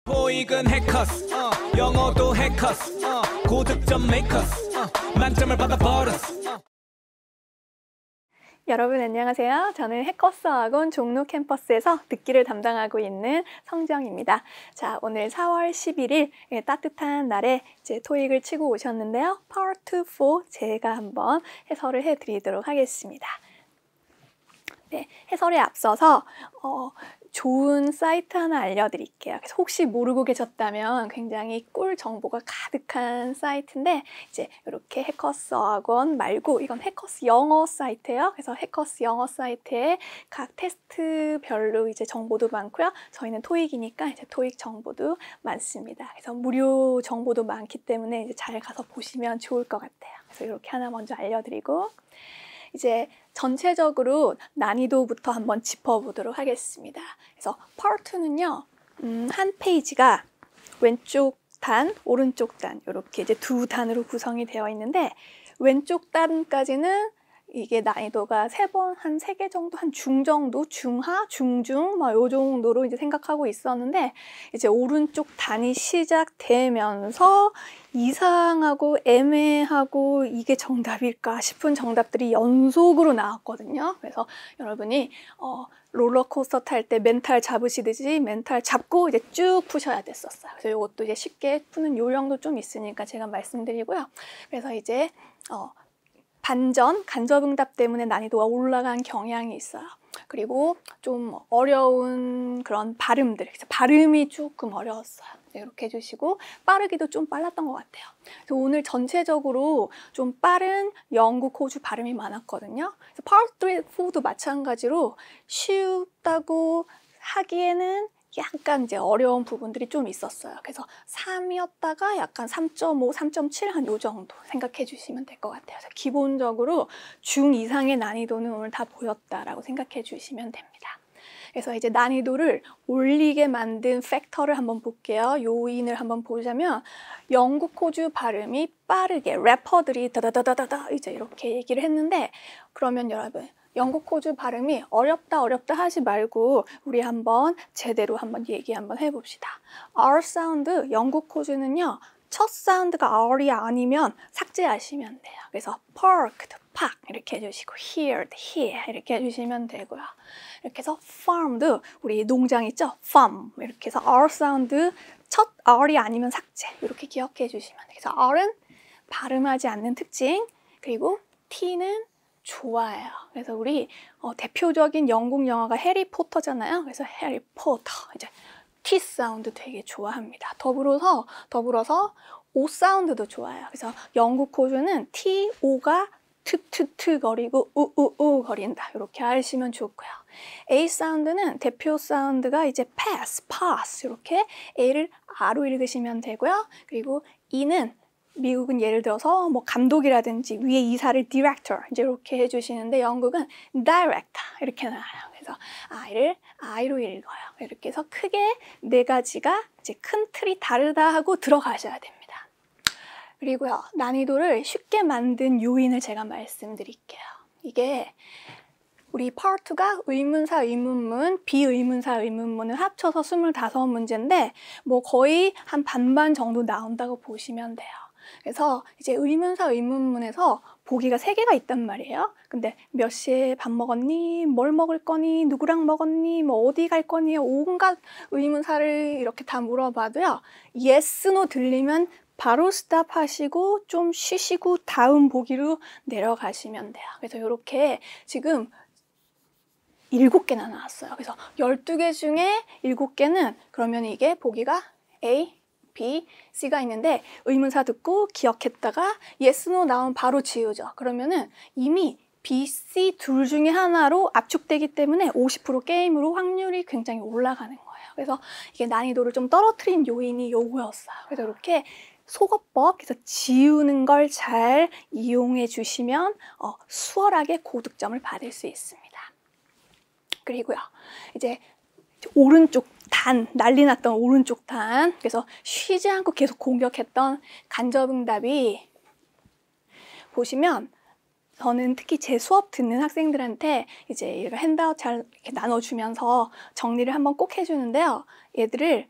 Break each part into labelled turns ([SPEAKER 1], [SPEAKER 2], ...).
[SPEAKER 1] 토익은 해커스, 영어도 해커스, 고득점 메이커스, 만점을 받아버렸어.
[SPEAKER 2] 여러분 안녕하세요. 저는 해커스 학원 종로 캠퍼스에서 듣기를 담당하고 있는 성정입니다. 자, 오늘 4월 11일 따뜻한 날에 이제 토익을 치고 오셨는데요. Part 4 제가 한번 해설을 해드리도록 하겠습니다. 네, 해설에 앞서서 좋은 사이트 하나 알려드릴게요. 그래서 혹시 모르고 계셨다면 굉장히 꿀 정보가 가득한 사이트인데 이제 이렇게 해커스 학원 말고 이건 해커스 영어 사이트예요. 그래서 해커스 영어 사이트에 각 테스트별로 이제 정보도 많고요. 저희는 토익이니까 이제 토익 정보도 많습니다. 그래서 무료 정보도 많기 때문에 이제 잘 가서 보시면 좋을 것 같아요. 그래서 이렇게 하나 먼저 알려드리고 이제 전체적으로 난이도부터 한번 짚어보도록 하겠습니다. 그래서 Part 2는요, 한 페이지가 왼쪽 단, 오른쪽 단 이렇게 이제 두 단으로 구성이 되어 있는데 왼쪽 단까지는 이게 난이도가 한 3개 정도, 한 중 정도, 중하, 중중, 막 요 정도로 이제 생각하고 있었는데 이제 오른쪽 단이 시작되면서 이상하고 애매하고 이게 정답일까 싶은 정답들이 연속으로 나왔거든요. 그래서 여러분이 롤러코스터 탈 때 멘탈 잡으시듯이 멘탈 잡고 이제 쭉 푸셔야 됐었어요. 그래서 이것도 이제 쉽게 푸는 요령도 좀 있으니까 제가 말씀드리고요. 그래서 이제 간접응답 때문에 난이도가 올라간 경향이 있어요. 그리고 좀 어려운 그런 발음들, 그래서 발음이 조금 어려웠어요. 이렇게 해주시고 빠르기도 좀 빨랐던 것 같아요. 그래서 오늘 전체적으로 좀 빠른 영국, 호주 발음이 많았거든요. 그래서 Part 3, 4도 마찬가지로 쉽다고 하기에는 약간 이제 어려운 부분들이 좀 있었어요. 그래서 3이었다가 약간 3.5, 3.7 한 요 정도 생각해 주시면 될 것 같아요. 그래서 기본적으로 중 이상의 난이도는 오늘 다 보였다라고 생각해 주시면 됩니다. 그래서 이제 난이도를 올리게 만든 팩터를 한번 볼게요. 요인을 한번 보자면 영국, 호주 발음이 빠르게 래퍼들이 다다다다다 이제 이렇게 얘기를 했는데 그러면 여러분 영국, 호주 발음이 어렵다 하지 말고 우리 한번 제대로 한번 얘기 한번 해봅시다. R 사운드, 영국, 호주는요. 첫 사운드가 R이 아니면 삭제하시면 돼요. 그래서 parked, park 이렇게 해주시고 heard, hear 이렇게 해주시면 되고요. 이렇게 해서 farmed, 우리 농장 있죠? farm 이렇게 해서 R 사운드 첫 R이 아니면 삭제 이렇게 기억해 주시면 돼요. 그래서 R은 발음하지 않는 특징, 그리고 T는 좋아요. 그래서 우리 대표적인 영국 영화가 해리포터잖아요. 그래서 해리포터 이제 T 사운드 되게 좋아합니다. 더불어서 O 사운드도 좋아요. 그래서 영국, 호주는 T, O가 트트트 거리고 우우우 거린다. 이렇게 하시면 좋고요. A 사운드는 대표 사운드가 이제 pass 이렇게 A를 R로 읽으시면 되고요. 그리고 E는 미국은 예를 들어서 뭐 감독이라든지 위에 이사를 director 이제 이렇게 해주시는데 영국은 director 이렇게 나와요. 그래서 I를 I로 읽어요. 이렇게 해서 크게 네 가지가 이제 큰 틀이 다르다 하고 들어가셔야 됩니다. 그리고요 난이도를 쉽게 만든 요인을 제가 말씀드릴게요. 이게 우리 Part 2가 의문사, 의문문, 비의문사, 의문문을 합쳐서 25문제인데 뭐 거의 한 반반 정도 나온다고 보시면 돼요. 그래서 이제 의문사, 의문문에서 보기가 3개가 있단 말이에요. 근데 몇 시에 밥 먹었니? 뭘 먹을 거니? 누구랑 먹었니? 뭐 어디 갈 거니? 온갖 의문사를 이렇게 다 물어봐도요. yes, no 들리면 바로 스탑 하시고 좀 쉬시고 다음 보기로 내려가시면 돼요. 그래서 이렇게 지금 7개나 나왔어요. 그래서 12개 중에 7개는 그러면 이게 보기가 A, B, C가 있는데 의문사 듣고 기억했다가 yes, no 나오면 바로 지우죠. 그러면은 이미 B, C 둘 중에 하나로 압축되기 때문에 50% 게임으로 확률이 굉장히 올라가는 거예요. 그래서 이게 난이도를 좀 떨어뜨린 요인이 요거였어요. 그래서 이렇게 속어법, 그래서 지우는 걸 잘 이용해 주시면 수월하게 고득점을 받을 수 있습니다. 그리고요, 이제 오른쪽 단, 난리 났던 오른쪽 단, 그래서 쉬지 않고 계속 공격했던 간접응답이 보시면 저는 특히 제 수업 듣는 학생들한테 이제 얘가 핸드아웃 잘 이렇게 나눠주면서 정리를 한번 꼭 해주는데요. 얘들을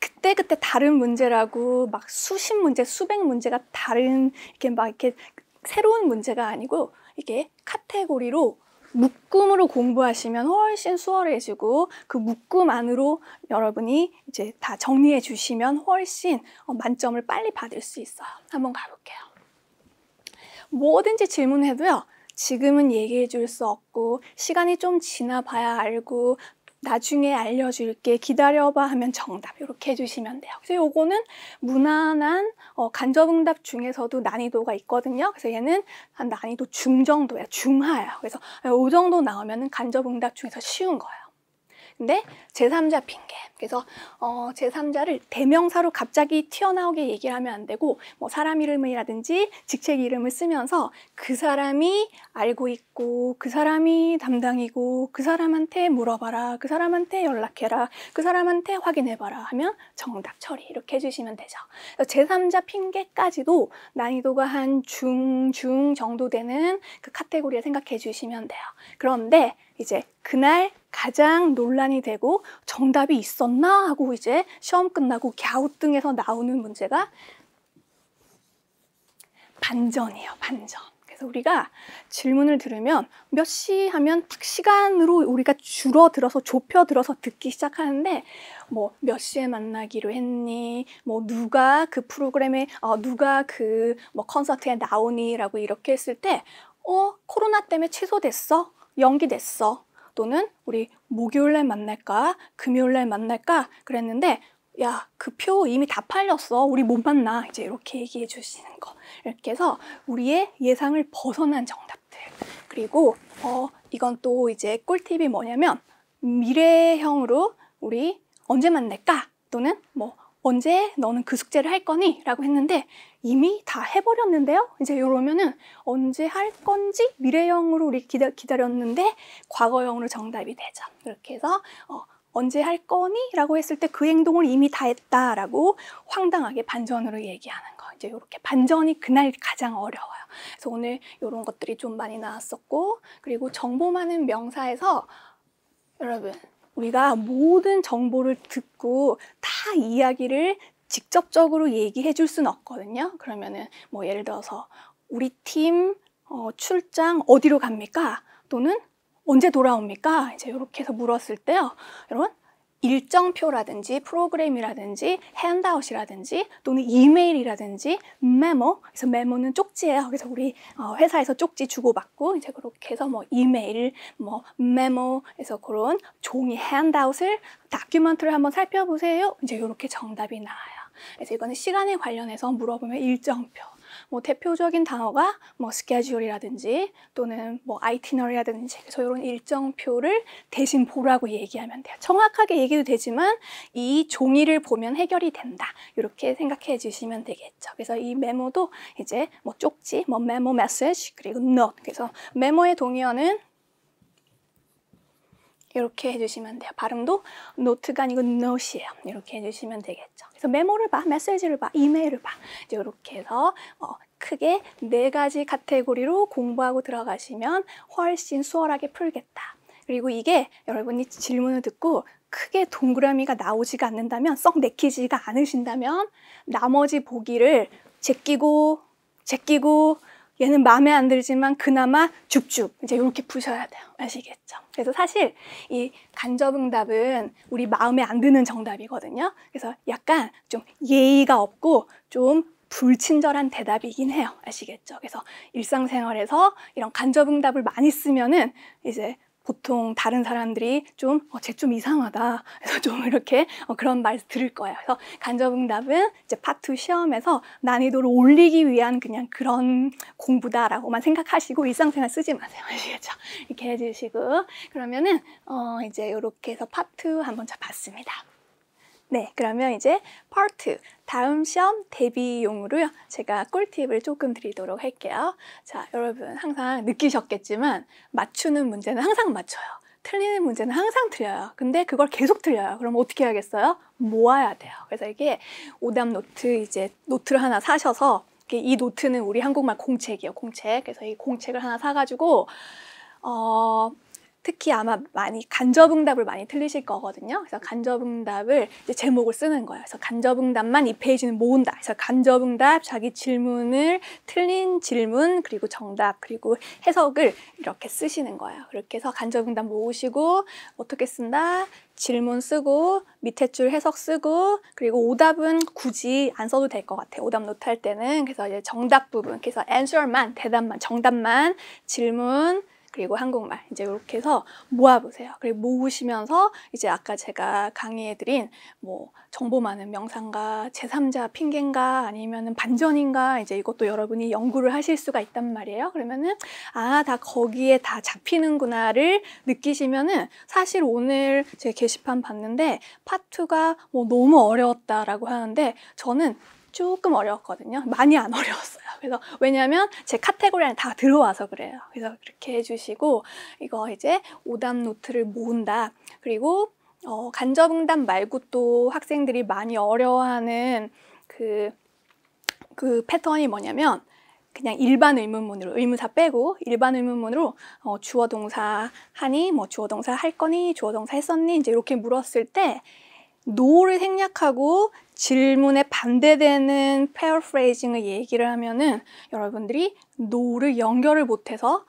[SPEAKER 2] 그때그때 다른 문제라고 막 수십 문제, 수백 문제가 다른 이렇게 새로운 문제가 아니고 이게 카테고리로 묶음으로 공부하시면 훨씬 수월해지고 그 묶음 안으로 여러분이 이제 다 정리해 주시면 훨씬 만점을 빨리 받을 수 있어요. 한번 가볼게요. 뭐든지 질문해도요. 지금은 얘기해 줄 수 없고 시간이 좀 지나봐야 알고 나중에 알려줄게 기다려봐 하면 정답 이렇게 해주시면 돼요. 그래서 요거는 무난한 간접응답 중에서도 난이도가 있거든요. 그래서 얘는 한 난이도 중 정도예요. 중하예요. 그래서 이 정도 나오면 간접응답 중에서 쉬운 거예요. 근데 제3자 핑계. 그래서 제3자를 대명사로 갑자기 튀어나오게 얘기를 하면 안 되고 뭐 사람 이름이라든지 직책 이름을 쓰면서 그 사람이 알고 있고 그 사람이 담당이고 그 사람한테 물어봐라. 그 사람한테 연락해라. 그 사람한테 확인해봐라 하면 정답 처리 이렇게 해주시면 되죠. 제3자 핑계까지도 난이도가 한 중 정도 되는 그 카테고리에 생각해 주시면 돼요. 그런데 이제 그날 가장 논란이 되고 정답이 있었나 하고 이제 시험 끝나고 갸우뚱해서 나오는 문제가 반전이에요. 반전. 그래서 우리가 질문을 들으면 몇 시 하면 딱 시간으로 우리가 줄어들어서 좁혀들어서 듣기 시작하는데 뭐 몇 시에 만나기로 했니? 뭐 누가 그 프로그램에 누가 그 뭐 콘서트에 나오니?라고 이렇게 했을 때 코로나 때문에 취소됐어? 연기됐어? 또는 우리 목요일날 만날까? 금요일날 만날까? 그랬는데 야, 그 표 이미 다 팔렸어. 우리 못 만나. 이제 이렇게 얘기해 주시는 거. 이렇게 해서 우리의 예상을 벗어난 정답들. 그리고 이건 또 이제 꿀팁이 뭐냐면 미래형으로 우리 언제 만날까? 또는 뭐 언제 너는 그 숙제를 할 거니? 라고 했는데 이미 다 해버렸는데요? 이제 이러면은 언제 할 건지 미래형으로 우리 기다렸는데 과거형으로 정답이 되죠. 이렇게 해서 언제 할 거니? 라고 했을 때 그 행동을 이미 다 했다라고 황당하게 반전으로 얘기하는 거. 이제 이렇게 반전이 그날 가장 어려워요. 그래서 오늘 이런 것들이 좀 많이 나왔었고, 그리고 정보 많은 명사에서 여러분, 우리가 모든 정보를 듣고 다 이야기를 직접적으로 얘기해 줄 수는 없거든요. 그러면은 뭐 예를 들어서 우리 팀 출장 어디로 갑니까? 또는 언제 돌아옵니까? 이제 이렇게 해서 물었을 때요. 여러분, 일정표라든지 프로그램이라든지 핸드아웃이라든지 또는 이메일이라든지 메모, 그래서 메모는 쪽지예요. 그래서 우리 회사에서 쪽지 주고받고 이제 그렇게 해서 뭐 이메일, 뭐 메모에서 그런 종이 핸드아웃을 다큐멘트를 한번 살펴보세요. 이제 이렇게 정답이 나와요. 그래서 이거는 시간에 관련해서 물어보면 일정표. 뭐 대표적인 단어가 뭐 스케줄이라든지 또는 뭐 아이티너리라든지 그래서 이런 일정표를 대신 보라고 얘기하면 돼요. 정확하게 얘기도 되지만 이 종이를 보면 해결이 된다. 이렇게 생각해 주시면 되겠죠. 그래서 이 메모도 이제 뭐 쪽지, 뭐 메모 메시지 그리고 note. 그래서 메모의 동의어는 이렇게 해주시면 돼요. 발음도 노트가 아니고 note이에요. 이렇게 해주시면 되겠죠. 그래서 메모를 봐, 메시지를 봐, 이메일을 봐. 이제 이렇게 해서 크게 4가지 카테고리로 공부하고 들어가시면 훨씬 수월하게 풀겠다. 그리고 이게 여러분이 질문을 듣고 크게 동그라미가 나오지가 않는다면, 썩 내키지가 않으신다면 나머지 보기를 제끼고 얘는 마음에 안 들지만 그나마 줍줍 이제 이렇게 푸셔야 돼요. 아시겠죠? 그래서 사실 이 간접응답은 우리 마음에 안 드는 정답이거든요. 그래서 약간 좀 예의가 없고 좀 불친절한 대답이긴 해요. 아시겠죠? 그래서 일상생활에서 이런 간접응답을 많이 쓰면은 이제 보통 다른 사람들이 쟤 좀 이상하다. 그래서 좀 이렇게 그런 말 들을 거예요. 그래서 간접응답은 이제 파트 2 시험에서 난이도를 올리기 위한 그냥 그런 공부다라고만 생각하시고 일상생활 쓰지 마세요. 아시겠죠? 이렇게 해주시고 그러면은 이제 이렇게 해서 파트 한번 봤습니다. 네, 그러면 이제 파트 다음 시험 대비용으로요. 제가 꿀팁을 조금 드리도록 할게요. 자, 여러분 항상 느끼셨겠지만 맞추는 문제는 항상 맞춰요. 틀리는 문제는 항상 틀려요. 근데 그걸 계속 틀려요. 그럼 어떻게 해야겠어요? 모아야 돼요. 그래서 이게 오답 노트 이제 노트를 하나 사셔서 이 노트는 우리 한국말 공책이에요. 공책. 그래서 이 공책을 하나 사가지고 특히 아마 많이 간접응답을 많이 틀리실 거거든요. 그래서 간접응답을 이제 제목을 쓰는 거예요. 그래서 간접응답만 이 페이지는 모은다. 그래서 간접응답, 자기 질문을 틀린 질문, 그리고 정답, 그리고 해석을 이렇게 쓰시는 거예요. 그렇게 해서 간접응답 모으시고 어떻게 쓴다? 질문 쓰고 밑에 줄 해석 쓰고 그리고 오답은 굳이 안 써도 될 것 같아요. 오답 노트 할 때는. 그래서 이제 정답 부분, 그래서 answer만, 대답만, 정답만, 질문 그리고 한국말 이제 이렇게 해서 모아보세요. 그리고 모으시면서 이제 아까 제가 강의해드린 뭐 정보 많은 명상가, 제3자 핑계인가 아니면은 반전인가 이제 이것도 여러분이 연구를 하실 수가 있단 말이에요. 그러면은 아, 다 거기에 다 잡히는구나를 느끼시면은 사실 오늘 제 게시판 봤는데 파트가 뭐 너무 어려웠다라고 하는데 저는 조금 어려웠거든요. 많이 안 어려웠어요. 그래서 왜냐하면 제 카테고리 안에 다 들어와서 그래요. 그래서 그렇게 해주시고 이거 이제 오답 노트를 모은다. 그리고 간접응답 말고 또 학생들이 많이 어려워하는 그 패턴이 뭐냐면 그냥 일반 의문문으로 의문사 빼고 일반 의문문으로 주어 동사 하니 뭐 주어 동사 할 거니 주어 동사 했었니 이제 이렇게 물었을 때 no를 생략하고 질문에 반대되는 paraphrasing을 얘기를 하면은 여러분들이 no를 연결을 못해서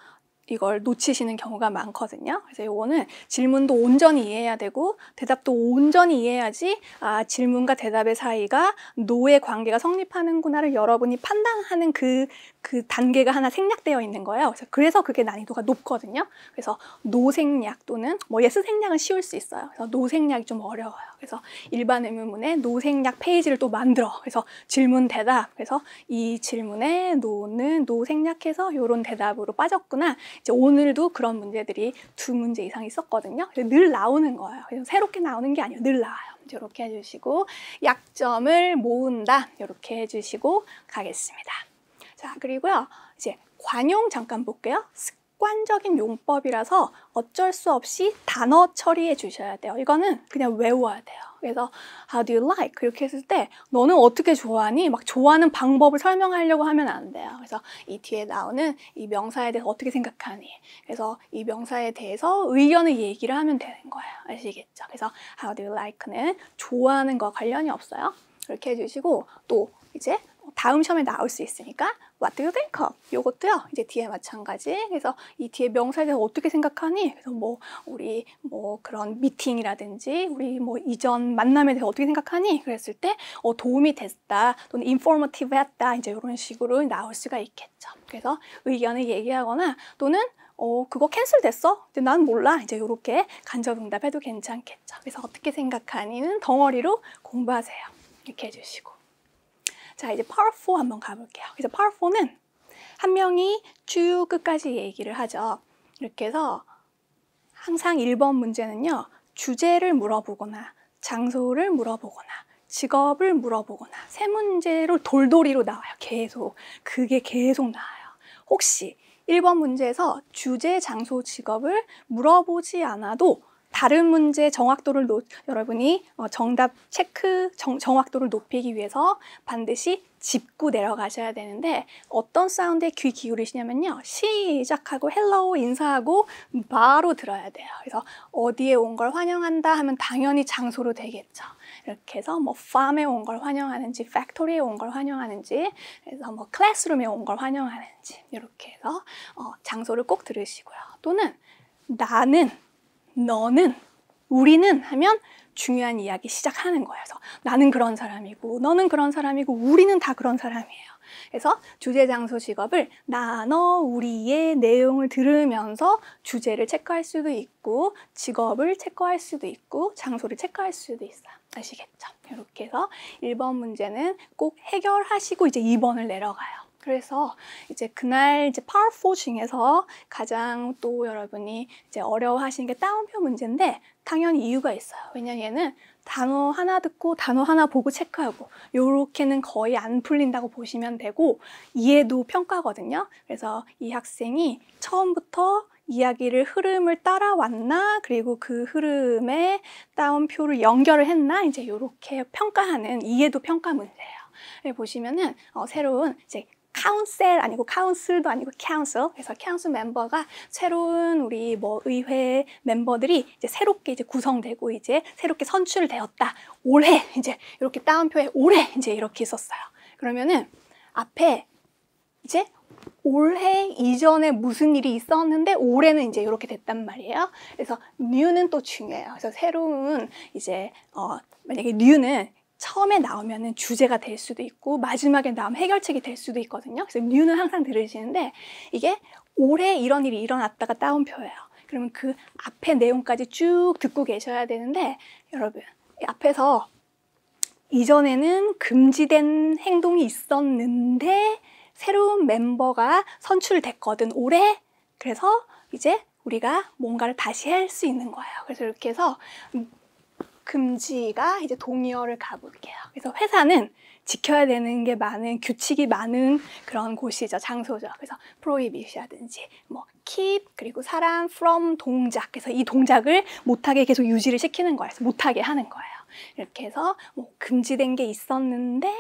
[SPEAKER 2] 이걸 놓치시는 경우가 많거든요. 그래서 이거는 질문도 온전히 이해해야 되고 대답도 온전히 이해해야지 아, 질문과 대답의 사이가 no의 관계가 성립하는구나를 여러분이 판단하는 그 단계가 하나 생략되어 있는 거예요. 그래서 그게 난이도가 높거든요. 그래서 no 생략 또는 뭐 yes 생략은 쉬울 수 있어요. 그래서 no 생략이 좀 어려워요. 그래서 일반 의문문에 no 생략 페이지를 또 만들어. 그래서 질문 대답. 그래서 이 질문에 no는 no 생략해서 이런 대답으로 빠졌구나. 이제 오늘도 그런 문제들이 2문제 이상 있었거든요. 늘 나오는 거예요. 그래서 새롭게 나오는 게 아니에요. 늘 나와요. 이렇게 해주시고 약점을 모은다. 이렇게 해주시고 가겠습니다. 자, 그리고요. 이제 관용 잠깐 볼게요. 습관적인 용법이라서 어쩔 수 없이 단어 처리해 주셔야 돼요. 이거는 그냥 외워야 돼요. 그래서 How do you like? 이렇게 했을 때 너는 어떻게 좋아하니? 막 좋아하는 방법을 설명하려고 하면 안 돼요. 그래서 이 뒤에 나오는 이 명사에 대해서 어떻게 생각하니? 그래서 이 명사에 대해서 의견을 얘기를 하면 되는 거예요. 아시겠죠? 그래서 How do you like?는 좋아하는 거와 관련이 없어요. 이렇게 해주시고 또 이제 다음 시험에 나올 수 있으니까 What do you think of? 요것도요. 이제 뒤에 마찬가지. 그래서 이 뒤에 명사에 대해서 어떻게 생각하니? 그래서 뭐 우리 뭐 그런 미팅이라든지 우리 뭐 이전 만남에 대해서 어떻게 생각하니? 그랬을 때 도움이 됐다 또는 informative 했다 이제 이런 식으로 나올 수가 있겠죠. 그래서 의견을 얘기하거나 또는 그거 캔슬됐어? 난 몰라. 이제 이렇게 간접응답해도 괜찮겠죠. 그래서 어떻게 생각하니는 덩어리로 공부하세요. 이렇게 해주시고. 자, 이제 Part 4 한번 가볼게요. 그래서 Part 4는 한 명이 쭉 끝까지 얘기를 하죠. 이렇게 해서 항상 1번 문제는요. 주제를 물어보거나 장소를 물어보거나 직업을 물어보거나 세 문제로 돌돌이로 나와요. 계속. 그게 계속 나와요. 혹시 1번 문제에서 주제, 장소, 직업을 물어보지 않아도 다른 문제 정확도를 여러분이 정답 체크 정확도를 높이기 위해서 반드시 짚고 내려가셔야 되는데 어떤 사운드에 귀 기울이시냐면요. 시작하고 헬로우 인사하고 바로 들어야 돼요. 그래서 어디에 온 걸 환영한다 하면 당연히 장소로 되겠죠. 이렇게 해서 뭐 farm에 온 걸 환영하는지 팩토리에 온 걸 환영하는지 그래서 뭐 클래스룸에 온 걸 환영하는지 이렇게 해서 장소를 꼭 들으시고요. 또는 나는 너는, 우리는 하면 중요한 이야기 시작하는 거예요. 그래서 나는 그런 사람이고 너는 그런 사람이고 우리는 다 그런 사람이에요. 그래서 주제, 장소, 직업을 나, 너, 우리의 내용을 들으면서 주제를 체크할 수도 있고 직업을 체크할 수도 있고 장소를 체크할 수도 있어요. 아시겠죠? 이렇게 해서 1번 문제는 꼭 해결하시고 이제 2번을 내려가요. 그래서 이제 그날 이제 Part 4 중에서 가장 또 여러분이 이제 어려워하시는 게 따옴표 문제인데 당연히 이유가 있어요. 왜냐면 얘는 단어 하나 듣고 단어 하나 보고 체크하고 요렇게는 거의 안 풀린다고 보시면 되고 이해도 평가거든요. 그래서 이 학생이 처음부터 이야기를 흐름을 따라왔나 그리고 그 흐름에 따옴표를 연결을 했나 이제 요렇게 평가하는 이해도 평가 문제예요. 보시면은 새로운 이제 council 아니고 council도 아니고 council. 그래서 council 멤버가 새로운 우리 뭐 의회 멤버들이 이제 새롭게 이제 구성되고 이제 새롭게 선출되었다. 올해 이제 이렇게 따옴표에 올해 이제 이렇게 있었어요. 그러면은 앞에 이제 올해 이전에 무슨 일이 있었는데 올해는 이제 이렇게 됐단 말이에요. 그래서 new는 또 중요해요. 그래서 새로운 이제 만약에 new는 처음에 나오면은 주제가 될 수도 있고 마지막에 나오면 해결책이 될 수도 있거든요. 그래서 new는 항상 들으시는데 이게 올해 이런 일이 일어났다가 따옴표예요. 그러면 그 앞에 내용까지 쭉 듣고 계셔야 되는데 여러분 이 앞에서 이전에는 금지된 행동이 있었는데 새로운 멤버가 선출됐거든 올해. 그래서 이제 우리가 뭔가를 다시 할 수 있는 거예요. 그래서 이렇게 해서 금지가 이제 동의어를 가볼게요. 그래서 회사는 지켜야 되는 게 많은 규칙이 많은 그런 곳이죠. 장소죠. 그래서 prohibit이라든지 뭐 keep 그리고 사람 from 동작. 그래서 이 동작을 못하게 계속 유지를 시키는 거예요. 그래서 못하게 하는 거예요. 이렇게 해서 뭐 금지된 게 있었는데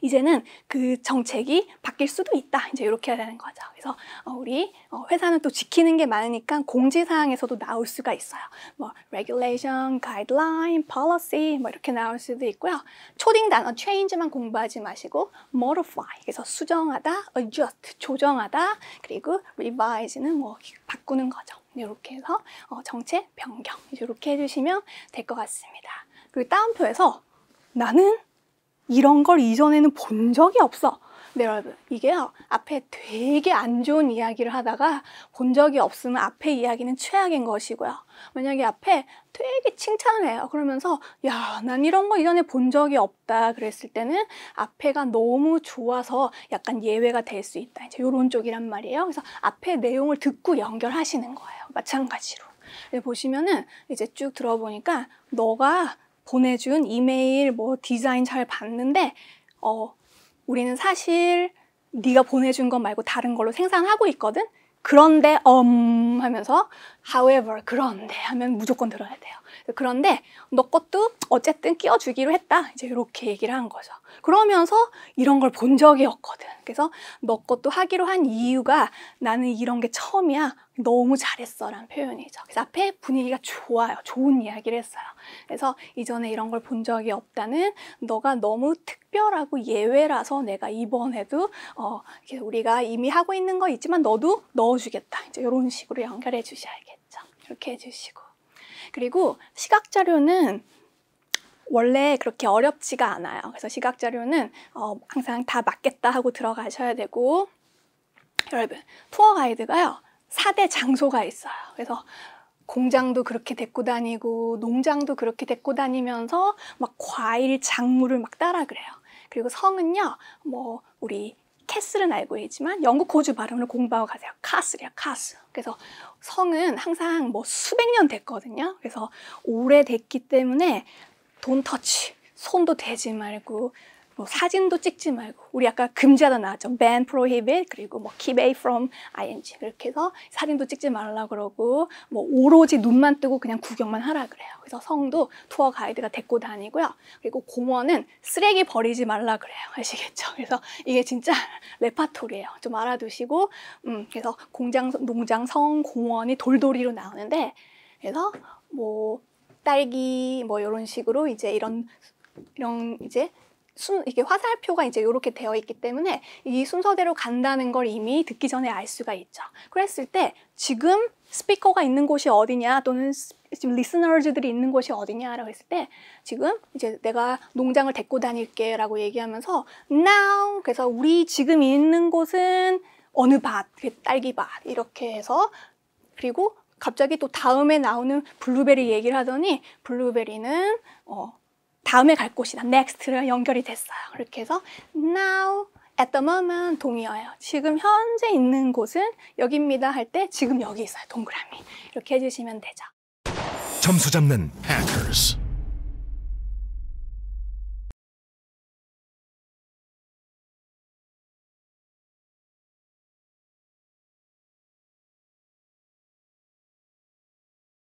[SPEAKER 2] 이제는 그 정책이 바뀔 수도 있다. 이제 이렇게 해야 되는 거죠. 그래서 우리 회사는 또 지키는 게 많으니까 공지사항에서도 나올 수가 있어요. 뭐 regulation, guideline, policy 뭐 이렇게 나올 수도 있고요. 초딩 단어 change만 공부하지 마시고 modify 그래서 수정하다, adjust 조정하다, 그리고 revise는 뭐 바꾸는 거죠. 이렇게 해서 정책 변경 이렇게 해주시면 될 것 같습니다. 그리고 따옴표에서 나는 이런 걸 이전에는 본 적이 없어. 네, 여러분. 이게요, 앞에 되게 안 좋은 이야기를 하다가 본 적이 없으면 앞에 이야기는 최악인 것이고요. 만약에 앞에 되게 칭찬을 해요. 그러면서, 야, 난 이런 거 이전에 본 적이 없다. 그랬을 때는 앞에가 너무 좋아서 약간 예외가 될 수 있다. 이제 이런 쪽이란 말이에요. 그래서 앞에 내용을 듣고 연결하시는 거예요. 마찬가지로. 보시면은 이제 쭉 들어보니까 너가 보내준 이메일 뭐 디자인 잘 봤는데 우리는 사실 네가 보내준 것 말고 다른 걸로 생산하고 있거든. 그런데 하면서 however 그런데 하면 무조건 들어야 돼요. 그런데 너 것도 어쨌든 끼워주기로 했다. 이제 이렇게 얘기를 한 거죠. 그러면서 이런 걸 본 적이 없거든. 그래서 너 것도 하기로 한 이유가 나는 이런 게 처음이야. 너무 잘했어 라는 표현이죠. 그래서 앞에 분위기가 좋아요. 좋은 이야기를 했어요. 그래서 이전에 이런 걸 본 적이 없다는 너가 너무 특별하고 예외라서 내가 이번에도 우리가 이미 하고 있는 거 있지만 너도 넣어주겠다. 이제 이런 식으로 연결해 주셔야겠죠. 이렇게 해주시고. 그리고 시각자료는 원래 그렇게 어렵지가 않아요. 그래서 시각자료는 항상 다 맞겠다 하고 들어가셔야 되고 여러분 투어 가이드가요 4대 장소가 있어요. 그래서 공장도 그렇게 데리고 다니고 농장도 그렇게 데리고 다니면서 막 과일, 작물을 막 따라 그래요. 그리고 성은요 뭐 우리 캐슬은 알고 있지만 영국 호주 발음을 공부하고 가세요. 카슬이야, 카슬. 그래서 성은 항상 뭐 수백 년 됐거든요. 그래서 오래됐기 때문에 don't touch, 손도 대지 말고 뭐 사진도 찍지 말고 우리 아까 금지하다 나왔죠. ban, prohibit, 그리고 뭐 keep away from ing 이렇게 해서 사진도 찍지 말라 그러고 뭐 오로지 눈만 뜨고 그냥 구경만 하라 그래요. 그래서 성도 투어 가이드가 데리고 다니고요. 그리고 공원은 쓰레기 버리지 말라 그래요. 아시겠죠? 그래서 이게 진짜 레파토리예요. 좀 알아두시고 그래서 공장, 농장, 성, 공원이 돌돌이로 나오는데 그래서 뭐 딸기 뭐 이런 식으로 이제 이런 이제 이게 화살표가 이제 이렇게 되어 있기 때문에 이 순서대로 간다는 걸 이미 듣기 전에 알 수가 있죠. 그랬을 때 지금 스피커가 있는 곳이 어디냐 또는 지금 리스너즈들이 있는 곳이 어디냐라고 했을 때 지금 이제 내가 농장을 데리고 다닐게 라고 얘기하면서 now 그래서 우리 지금 있는 곳은 어느 밭, 딸기밭 이렇게 해서 그리고 갑자기 또 다음에 나오는 블루베리 얘기를 하더니 블루베리는 다음에 갈 곳이다. next랑 연결이 됐어요. 그렇게 해서 now, at the moment 동의어예요. 지금 현재 있는 곳은 여기입니다 할 때 지금 여기 있어요. 동그라미. 이렇게 해주시면 되죠.
[SPEAKER 3] 점수 잡는 Hackers.